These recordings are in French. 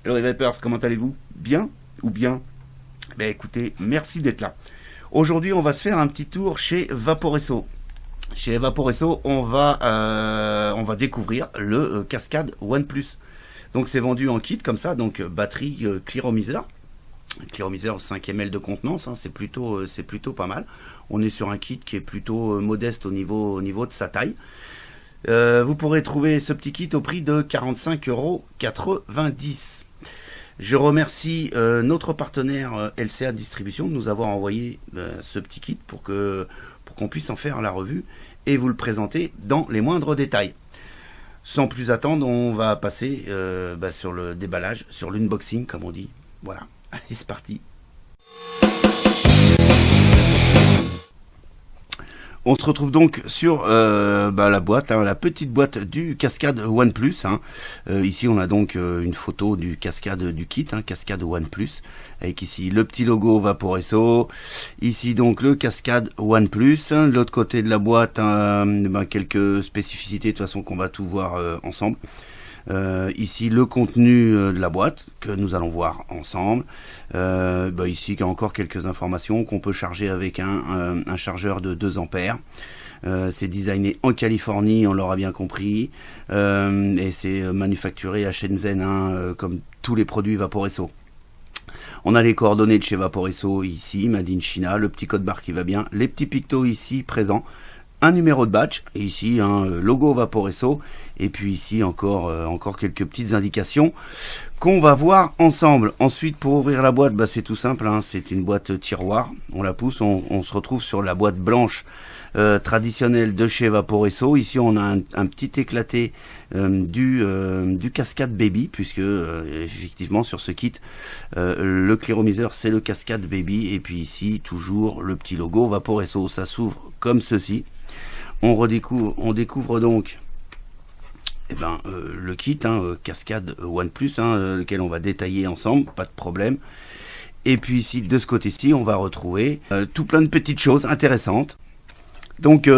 Hello les Vapers, comment allez-vous? Bien ou bien? Ben écoutez, merci d'être là. Aujourd'hui, on va se faire un petit tour chez Vaporesso. Chez Vaporesso, on va découvrir le Cascade OnePlus. Donc c'est vendu en kit comme ça, donc batterie, clearomiseur. Clearomiseur 5 ml de contenance, hein, c'est plutôt pas mal. On est sur un kit qui est plutôt modeste au niveau de sa taille. Vous pourrez trouver ce petit kit au prix de 45,90 €. Je remercie notre partenaire LCA Distribution de nous avoir envoyé ce petit kit pour qu'on puisse en faire la revue et vous le présenter dans les moindres détails. Sans plus attendre, on va passer sur le déballage, sur l'unboxing comme on dit. Voilà, allez c'est parti. On se retrouve donc sur la boîte, hein, la petite boîte du Cascade OnePlus. Hein. Ici, on a donc une photo du Cascade du kit, hein, Cascade OnePlus, avec ici le petit logo Vaporesso. Ici donc le Cascade OnePlus. Hein. De l'autre côté de la boîte, quelques spécificités de toute façon qu'on va tout voir ensemble. Ici le contenu de la boîte que nous allons voir ensemble. Ici il y a encore quelques informations qu'on peut charger avec un chargeur de 2 ampères. C'est designé en Californie, on l'aura bien compris, et c'est manufacturé à Shenzhen, hein, comme tous les produits Vaporesso. On a les coordonnées de chez Vaporesso ici, Made in China, le petit code barre qui va bien, les petits pictos ici présents, un numéro de badge, et ici un logo Vaporesso, et puis ici encore quelques petites indications qu'on va voir ensemble. Ensuite, pour ouvrir la boîte, c'est tout simple, hein, c'est une boîte tiroir, on la pousse, on se retrouve sur la boîte blanche traditionnelle de chez Vaporesso. Ici on a un petit éclaté du Cascade Baby, puisque effectivement sur ce kit le clearomiseur c'est le Cascade Baby, et puis ici toujours le petit logo Vaporesso. Ça s'ouvre comme ceci. On découvre donc le kit, hein, Cascade OnePlus, hein, lequel on va détailler ensemble, pas de problème. Et puis ici, de ce côté-ci, on va retrouver tout plein de petites choses intéressantes. Donc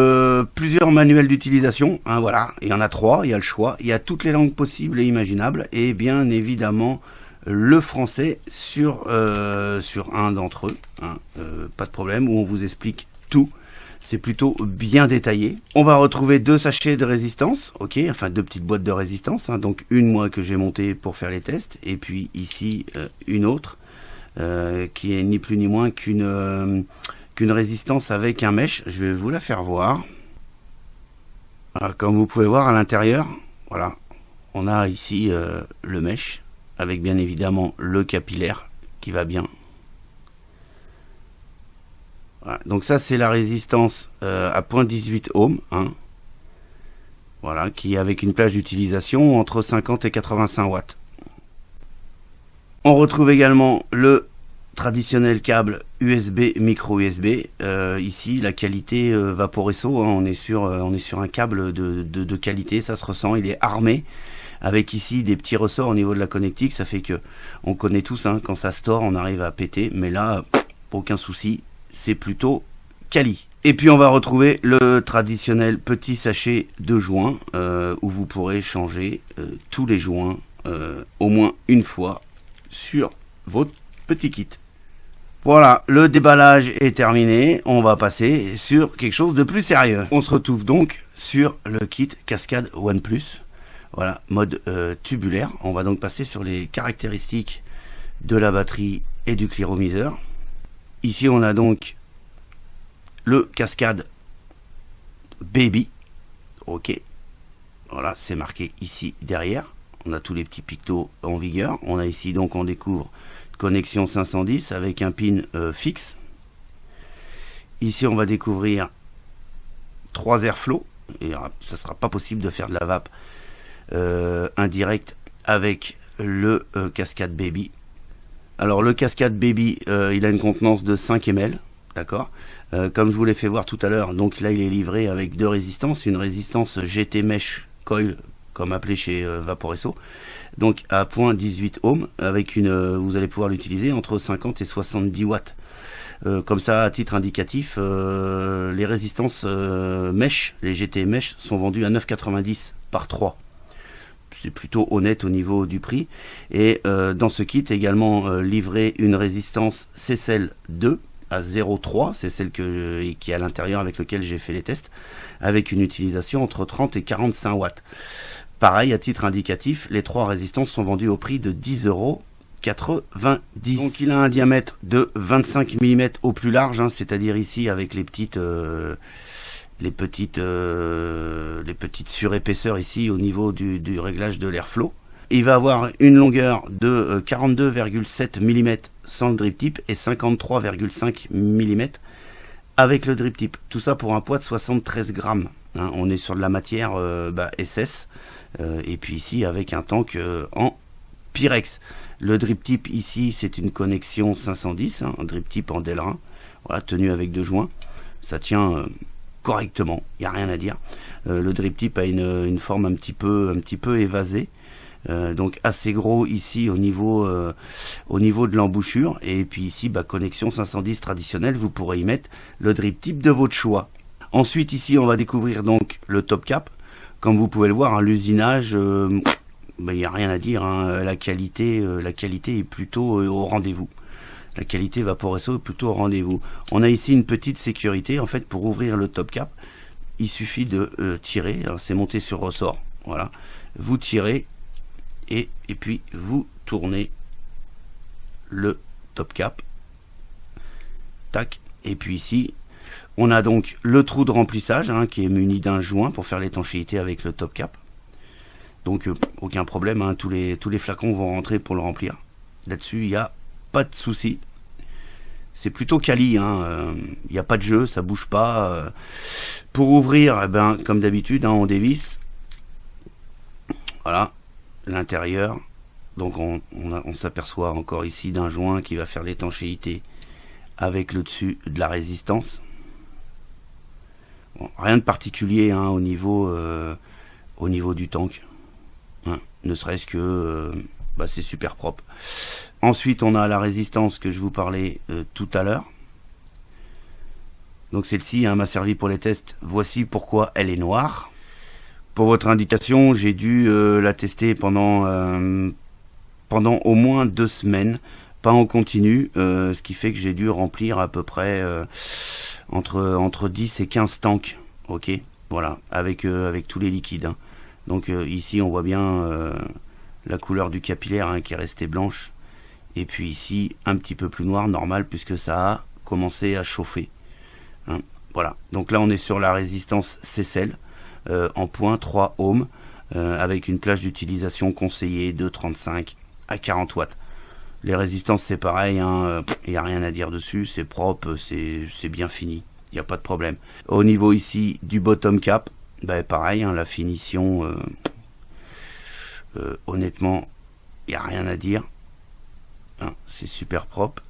plusieurs manuels d'utilisation, hein, voilà, il y en a 3, il y a le choix, il y a toutes les langues possibles et imaginables, et bien évidemment le français sur un d'entre eux, hein, pas de problème, où on vous explique tout. C'est plutôt bien détaillé. On va retrouver 2 sachets de résistance, ok, enfin 2 petites boîtes de résistance, hein, donc une moi que j'ai montée pour faire les tests, et puis ici une autre qui est ni plus ni moins qu'une résistance avec un mesh. Je vais vous la faire voir. Voilà, comme vous pouvez voir à l'intérieur, voilà, on a ici le mesh avec bien évidemment le capillaire qui va bien. Voilà, donc ça c'est la résistance à 0.18 ohms, hein. Voilà, qui est avec une plage d'utilisation entre 50 et 85 watts. On retrouve également le traditionnel câble USB, micro USB. Ici la qualité Vaporesso, hein, on est sur un câble de qualité, ça se ressent, il est armé avec ici des petits ressorts au niveau de la connectique. Ça fait que on connaît tous, hein, quand ça store on arrive à péter, mais là aucun souci, c'est plutôt quali. Et puis on va retrouver le traditionnel petit sachet de joints où vous pourrez changer tous les joints au moins une fois sur votre petit kit. Voilà, le déballage est terminé, on va passer sur quelque chose de plus sérieux. On se retrouve donc sur le kit Cascade OnePlus, voilà, mode tubulaire. On va donc passer sur les caractéristiques de la batterie et du clearomiseur. Ici on a donc le Cascade Baby, ok, voilà, c'est marqué ici derrière. On a tous les petits pictos en vigueur. On a ici donc, on découvre connexion 510 avec un pin fixe. Ici on va découvrir 3 airflow, et ça sera pas possible de faire de la vape indirect avec le Cascade Baby. Alors le Cascade Baby, il a une contenance de 5 ml, d'accord, comme je vous l'ai fait voir tout à l'heure. Donc là il est livré avec 2 résistances, une résistance GT Mesh Coil, comme appelé chez Vaporesso, donc à 0.18 ohms, avec vous allez pouvoir l'utiliser entre 50 et 70 watts. Comme ça, à titre indicatif, les résistances mesh, les GT Mesh, sont vendues à 9,90 par 3. c'est plutôt honnête au niveau du prix. Et dans ce kit également livré une résistance CCL 2 à 0,3, c'est celle qui est à l'intérieur avec laquelle j'ai fait les tests, avec une utilisation entre 30 et 45 watts. Pareil, à titre indicatif, les 3 résistances sont vendues au prix de 10,90 €. Donc il a un diamètre de 25 mm au plus large, hein, c'est-à-dire ici avec les petites surépaisseurs ici au niveau du réglage de l'airflow. Il va avoir une longueur de 42,7 mm sans le drip tip et 53,5 mm avec le drip tip. Tout ça pour un poids de 73 grammes. Hein, on est sur de la matière SS et puis ici avec un tank en Pyrex. Le drip tip ici c'est une connexion 510, hein, un drip tip en Delrin, voilà, tenu avec 2 joints. Ça tient correctement, il n'y a rien à dire. Le drip tip a une forme un petit peu évasée. Donc assez gros ici au niveau de l'embouchure, et puis ici connexion 510 traditionnelle, vous pourrez y mettre le drip tip de votre choix. Ensuite ici on va découvrir donc le top cap. Comme vous pouvez le voir, hein, l'usinage, il n'y a rien à dire, hein, la qualité est plutôt au rendez-vous. La qualité Vaporesso est plutôt au rendez-vous. On a ici une petite sécurité en fait pour ouvrir le top cap. Il suffit de tirer, c'est monté sur ressort, voilà. Vous tirez et puis vous tournez le top cap, tac, et puis ici on a donc le trou de remplissage, hein, qui est muni d'un joint pour faire l'étanchéité avec le top cap. Donc aucun problème, hein, tous les flacons vont rentrer pour le remplir. Là-dessus il n'y a pas de souci. C'est plutôt quali, hein, il n'y a pas de jeu, ça bouge pas. Pour ouvrir, comme d'habitude, hein, on dévisse. Voilà, l'intérieur. Donc on s'aperçoit encore ici d'un joint qui va faire l'étanchéité avec le dessus de la résistance. Bon, rien de particulier, hein, au niveau du tank, hein, ne serait-ce que c'est super propre. Ensuite on a la résistance que je vous parlais tout à l'heure. Donc celle-ci, hein, m'a servi pour les tests. Voici pourquoi elle est noire. Pour votre indication, j'ai dû la tester pendant au moins 2 semaines, pas en continu, ce qui fait que j'ai dû remplir à peu près entre 10 et 15 tanks, ok, voilà, avec tous les liquides, hein. Donc ici on voit bien la couleur du capillaire, hein, qui est restée blanche, et puis ici un petit peu plus noir, normal, puisque ça a commencé à chauffer, hein. Voilà, donc là on est sur la résistance CCL en point 3 ohms, avec une plage d'utilisation conseillée de 35 à 40 watts. Les résistances c'est pareil, hein, il n'y a rien à dire dessus, c'est propre, c'est bien fini, il n'y a pas de problème. Au niveau ici du bottom cap, pareil, hein, la finition, honnêtement, il n'y a rien à dire, hein, c'est super propre.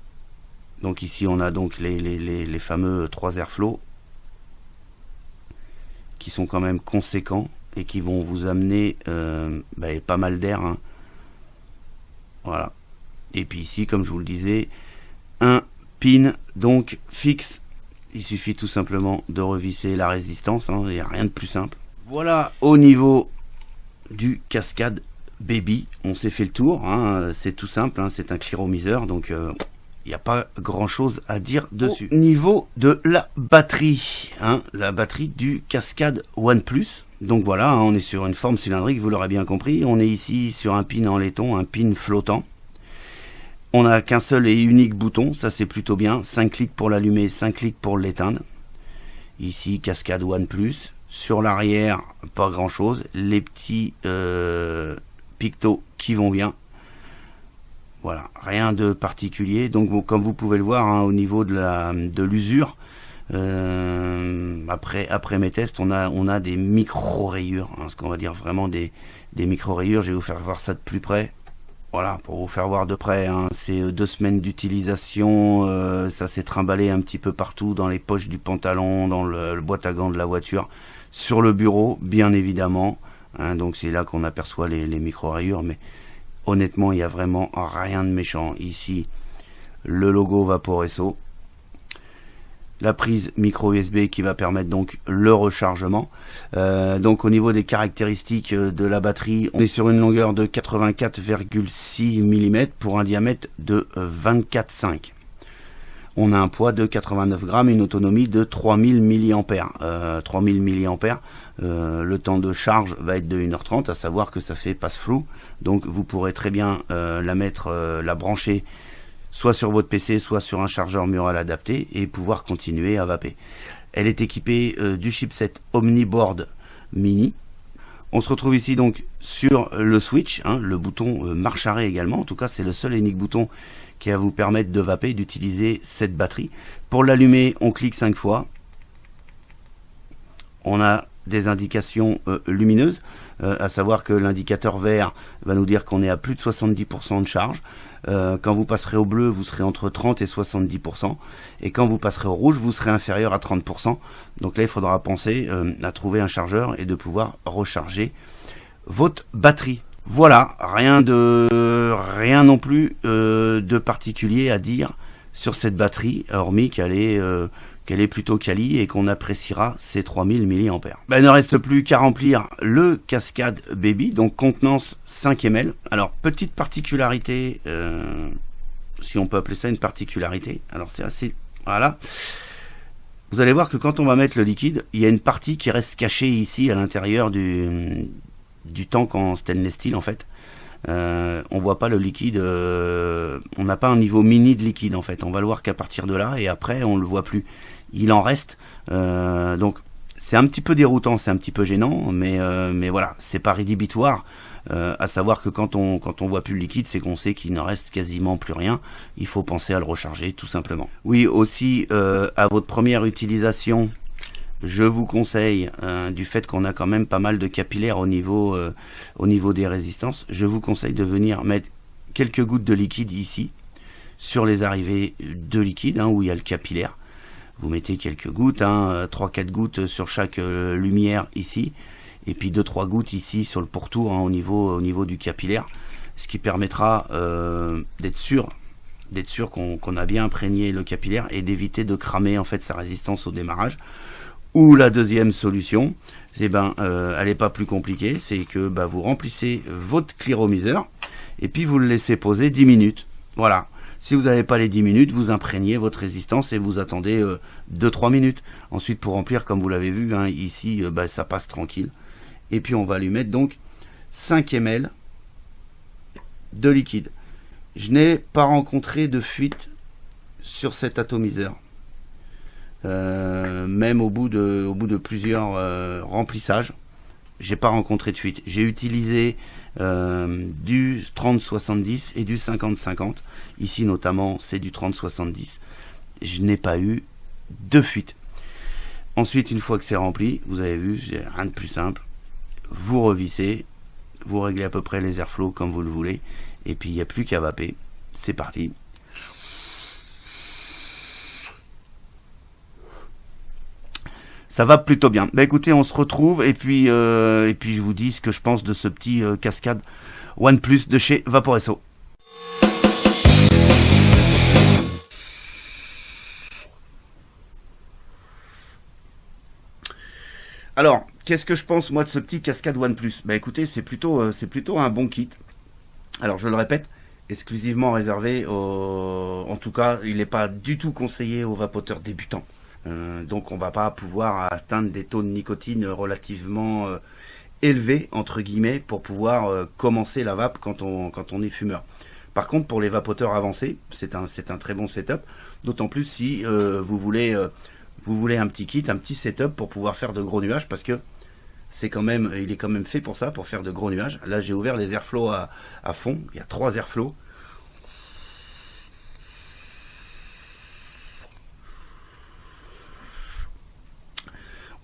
Donc ici on a donc les fameux 3 airflow qui sont quand même conséquents et qui vont vous amener pas mal d'air, hein. Voilà. Et puis ici, comme je vous le disais, un pin donc fixe. Il suffit tout simplement de revisser la résistance, hein, il n'y a rien de plus simple. Voilà au niveau du Cascade Baby, on s'est fait le tour, hein, c'est tout simple, hein, c'est un clearomiseur, donc il n'y a pas grand chose à dire dessus. Au niveau de la batterie, hein, la batterie du Cascade OnePlus. Donc voilà, hein, on est sur une forme cylindrique, vous l'aurez bien compris. On est ici sur un pin en laiton, un pin flottant. On n'a qu'un seul et unique bouton, ça c'est plutôt bien. 5 clics pour l'allumer, 5 clics pour l'éteindre. Ici, Cascade OnePlus. Sur l'arrière, pas grand chose. Les petits pictos qui vont bien. Voilà, rien de particulier. Donc bon, comme vous pouvez le voir, hein, au niveau de l'usure, après mes tests, on a des micro-rayures, hein, ce qu'on va dire vraiment des micro-rayures. Je vais vous faire voir ça de plus près. Voilà, pour vous faire voir de près, hein, c'est 2 semaines d'utilisation, ça s'est trimballé un petit peu partout, dans les poches du pantalon, dans le boîte à gants de la voiture, sur le bureau, bien évidemment, hein, donc c'est là qu'on aperçoit les micro-rayures, mais honnêtement, il n'y a vraiment rien de méchant. Ici, le logo Vaporesso. la prise micro USB qui va permettre donc le rechargement. Donc au niveau des caractéristiques de la batterie, on est sur une longueur de 84,6 mm pour un diamètre de 24,5. On a un poids de 89 grammes et une autonomie de 3000 mAh. 3000 mAh, le temps de charge va être de 1h30, à savoir que ça fait passe-flou. Donc vous pourrez très bien la brancher soit sur votre PC, soit sur un chargeur mural adapté et pouvoir continuer à vaper. Elle est équipée du chipset Omniboard Mini. On se retrouve ici donc sur le switch, le bouton marche arrêt également. En tout cas, c'est le seul et unique bouton qui va vous permettre de vaper, d'utiliser cette batterie. Pour l'allumer, on clique 5 fois. On a des indications lumineuses, à savoir que l'indicateur vert va nous dire qu'on est à plus de 70% de charge. Quand vous passerez au bleu, vous serez entre 30 et 70%. Et quand vous passerez au rouge, vous serez inférieur à 30%. Donc là, il faudra penser à trouver un chargeur et de pouvoir recharger votre batterie. Voilà, rien non plus de particulier à dire sur cette batterie, hormis qu'elle est plutôt quali et qu'on appréciera ces 3000 mAh. Il ne reste plus qu'à remplir le Cascade Baby, donc contenance 5 ml. Alors, petite particularité, si on peut appeler ça une particularité, alors c'est assez... Voilà. Vous allez voir que quand on va mettre le liquide, il y a une partie qui reste cachée ici à l'intérieur du tank en stainless steel en fait. On voit pas le liquide, on n'a pas un niveau mini de liquide en fait. On va le voir qu'à partir de là et après on le voit plus. Il en reste, donc c'est un petit peu déroutant, c'est un petit peu gênant, mais voilà, c'est pas rédhibitoire. À savoir que quand on voit plus le liquide, c'est qu'on sait qu'il ne reste quasiment plus rien. Il faut penser à le recharger tout simplement. Oui, aussi à votre première utilisation, je vous conseille, du fait qu'on a quand même pas mal de capillaires au niveau des résistances, je vous conseille de venir mettre quelques gouttes de liquide ici, sur les arrivées de liquide, où il y a le capillaire. Vous mettez quelques gouttes, 3-4 gouttes sur chaque lumière ici, et puis 2-3 gouttes ici sur le pourtour, au niveau du capillaire, ce qui permettra d'être sûr qu'on a bien imprégné le capillaire et d'éviter de cramer en fait sa résistance au démarrage. Ou la deuxième solution, elle n'est pas plus compliquée, c'est que vous remplissez votre clearomiseur et puis vous le laissez poser 10 minutes. Voilà. Si vous n'avez pas les 10 minutes, vous imprégnez votre résistance et vous attendez 2-3 minutes. Ensuite, pour remplir, comme vous l'avez vu, ici, ça passe tranquille. Et puis, on va lui mettre donc 5 ml de liquide. Je n'ai pas rencontré de fuite sur cet atomiseur. Même au bout de plusieurs remplissages, j'ai pas rencontré de fuite. J'ai utilisé du 30-70 et du 50-50. Ici notamment c'est du 30-70. Je n'ai pas eu de fuite. Ensuite, une fois que c'est rempli, vous avez vu, c'est rien de plus simple. Vous revissez, vous réglez à peu près les airflows comme vous le voulez, et puis il n'y a plus qu'à vaper. C'est parti. Ça va plutôt bien. Écoutez, on se retrouve et puis je vous dis ce que je pense de ce petit Cascade OnePlus de chez Vaporesso. Alors, qu'est-ce que je pense moi de ce petit Cascade OnePlus ? Écoutez, c'est plutôt un bon kit. Alors, je le répète, exclusivement réservé en tout cas, il n'est pas du tout conseillé aux vapoteurs débutants. Donc on va pas pouvoir atteindre des taux de nicotine relativement élevés entre guillemets pour pouvoir commencer la vape quand on est fumeur. Par contre, pour les vapoteurs avancés, c'est un très bon setup, d'autant plus si vous voulez un petit kit, un petit setup pour pouvoir faire de gros nuages, parce que il est quand même fait pour ça, pour faire de gros nuages. Là, j'ai ouvert les airflows à fond, il y a 3 airflows.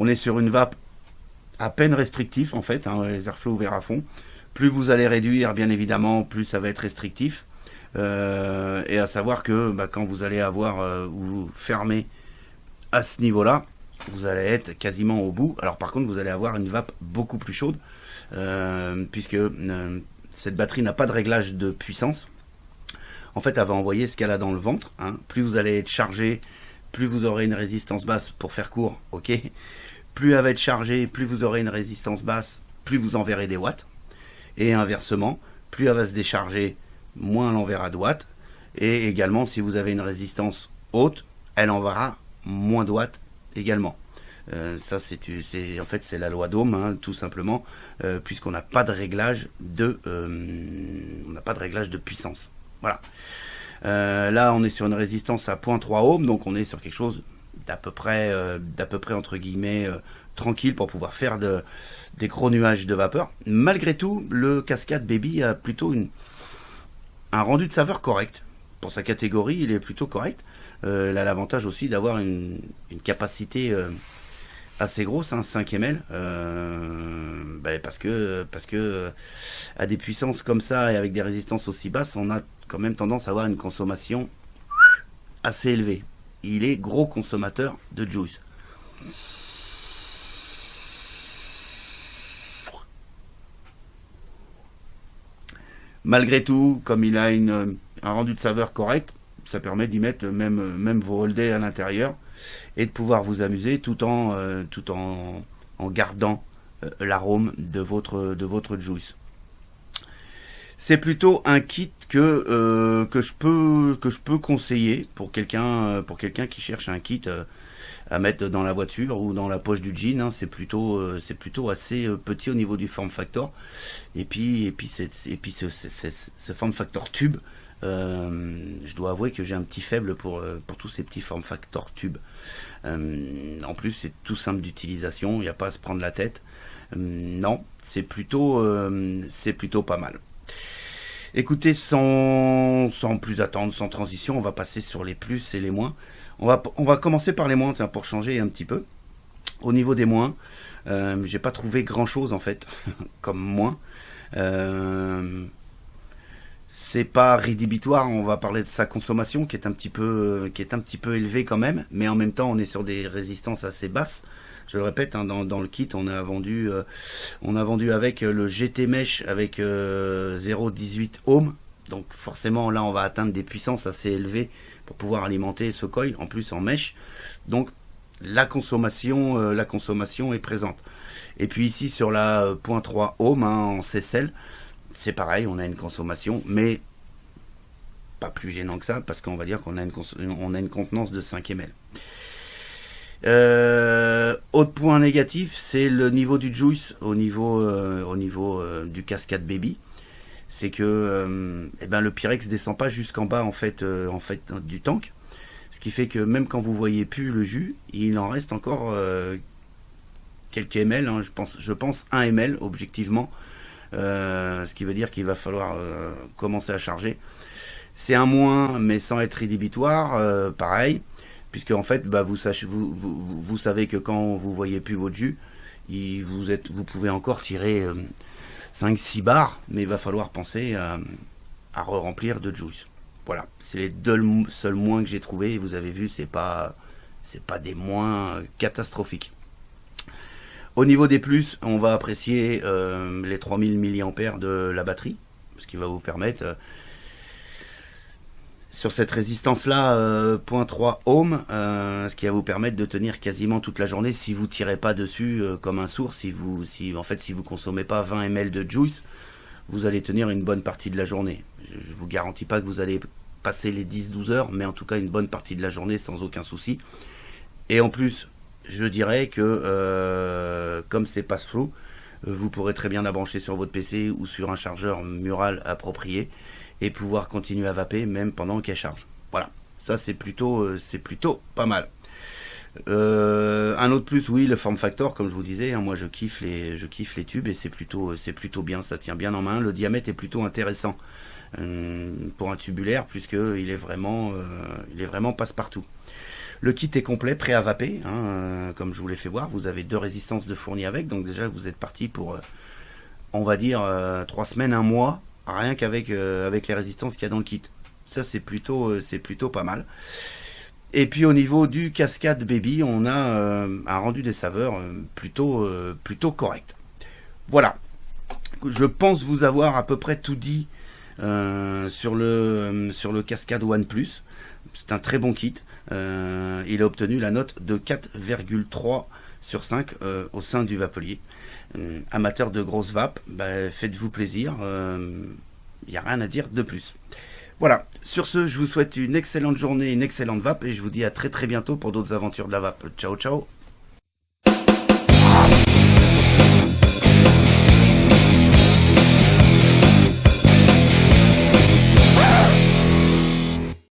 On est sur une vape à peine restrictive en fait, les airflows ouverts à fond. Plus vous allez réduire, bien évidemment, plus ça va être restrictif. Et à savoir que quand vous allez vous fermer à ce niveau-là, vous allez être quasiment au bout. Alors par contre, vous allez avoir une vape beaucoup plus chaude, puisque cette batterie n'a pas de réglage de puissance. En fait, elle va envoyer ce qu'elle a dans le ventre. Plus vous allez être chargé, plus vous aurez une résistance basse, pour faire court, ok. Plus elle va être chargée, plus vous aurez une résistance basse, plus vous enverrez des watts. Et inversement, plus elle va se décharger, moins elle enverra de watts. Et également, si vous avez une résistance haute, elle enverra moins de watts également. Ça, en fait, c'est la loi d'Ohm, hein, tout simplement, puisqu'on n'a pas de réglage de, puissance. Voilà. Là, on est sur une résistance à 0.3 ohm, donc on est sur quelque chose d'à peu près entre guillemets tranquille pour pouvoir faire des gros nuages de vapeur. Malgré tout, le Cascade Baby a plutôt un rendu de saveur correct. Pour sa catégorie, il est plutôt correct. Il a l'avantage aussi d'avoir une capacité assez grosse, hein, 5 ml, parce que à des puissances comme ça et avec des résistances aussi basses, on a quand même tendance à avoir une consommation assez élevée. Il est gros consommateur de juice. Malgré tout, comme il a un rendu de saveur correct, ça permet d'y mettre même vos holidays à l'intérieur et de pouvoir vous amuser tout en gardant l'arôme de votre juice. C'est plutôt un kit que je peux conseiller pour quelqu'un qui cherche un kit à mettre dans la voiture ou dans la poche du jean, hein. C'est plutôt assez petit au niveau du form factor. Et puis ce form factor tube, je dois avouer que j'ai un petit faible pour tous ces petits form factor tubes. En plus, c'est tout simple d'utilisation, il n'y a pas à se prendre la tête. Non, c'est plutôt pas mal. Écoutez, sans plus attendre, sans transition, on va passer sur les plus et les moins. On va commencer par les moins, tiens, pour changer un petit peu. Au niveau des moins, j'ai pas trouvé grand chose en fait comme moins. C'est pas rédhibitoire, on va parler de sa consommation qui est un petit peu élevée quand même, mais en même temps on est sur des résistances assez basses. Je le répète, hein, dans le kit, on a vendu avec le GT Mesh avec 0,18 ohm. Donc forcément, là, on va atteindre des puissances assez élevées pour pouvoir alimenter ce coil, en plus en mèche. Donc la consommation est présente. Et puis ici, sur la 0.3 ohm, hein, en CCL, c'est pareil, on a une consommation, mais pas plus gênant que ça, parce qu'on va dire qu'on a une contenance de 5 ml. Autre point négatif, c'est le niveau du juice au niveau du Cascade Baby. C'est que le Pyrex descend pas jusqu'en bas en fait du tank, ce qui fait que même quand vous voyez plus le jus, il en reste encore quelques ml, hein, je pense 1 ml objectivement, ce qui veut dire qu'il va falloir commencer à charger. C'est un moins, mais sans être rédhibitoire, pareil. Puisque en fait, vous savez que quand vous voyez plus votre jus, vous pouvez encore tirer 5-6 barres, mais il va falloir penser à re-remplir de juice. Voilà, c'est les deux seuls moins que j'ai trouvé. Vous avez vu, c'est pas des moins catastrophiques. Au niveau des plus, on va apprécier les 3000 mAh de la batterie, ce qui va vous permettre sur cette résistance là 0.3 ohm, ce qui va vous permettre de tenir quasiment toute la journée si vous tirez pas dessus comme un sourd. Si vous consommez pas 20 ml de juice, vous allez tenir une bonne partie de la journée. Je vous garantis pas que vous allez passer les 10-12 heures, mais en tout cas une bonne partie de la journée sans aucun souci. Et en plus, je dirais que comme c'est pass-through, vous pourrez très bien la brancher sur votre PC ou sur un chargeur mural approprié et pouvoir continuer à vaper même pendant qu'elle charge. Voilà, ça c'est plutôt pas mal. Un autre plus, oui, le form factor, comme je vous disais, hein, moi je kiffe les tubes et c'est plutôt bien, ça tient bien en main. Le diamètre est plutôt intéressant pour un tubulaire puisque il est vraiment passe-partout. Le kit est complet, prêt à vaper, hein, comme je vous l'ai fait voir. Vous avez 2 résistances de fournies avec, donc déjà vous êtes parti pour, on va dire, 3 semaines, 1 mois, rien qu'avec les résistances qu'il y a dans le kit. Ça c'est plutôt pas mal. Et puis au niveau du Cascade Baby, on a un rendu des saveurs plutôt correct. Voilà. Je pense vous avoir à peu près tout dit sur le Cascade One Plus. c'est un très bon kit. Il a obtenu la note de 4,3 sur 5 au sein du Vapelier. Amateur de grosses vapes, faites-vous plaisir. Il n'y a rien à dire de plus. Voilà, sur ce, je vous souhaite une excellente journée, une excellente vape et je vous dis à très très bientôt pour d'autres aventures de la vape. Ciao ciao.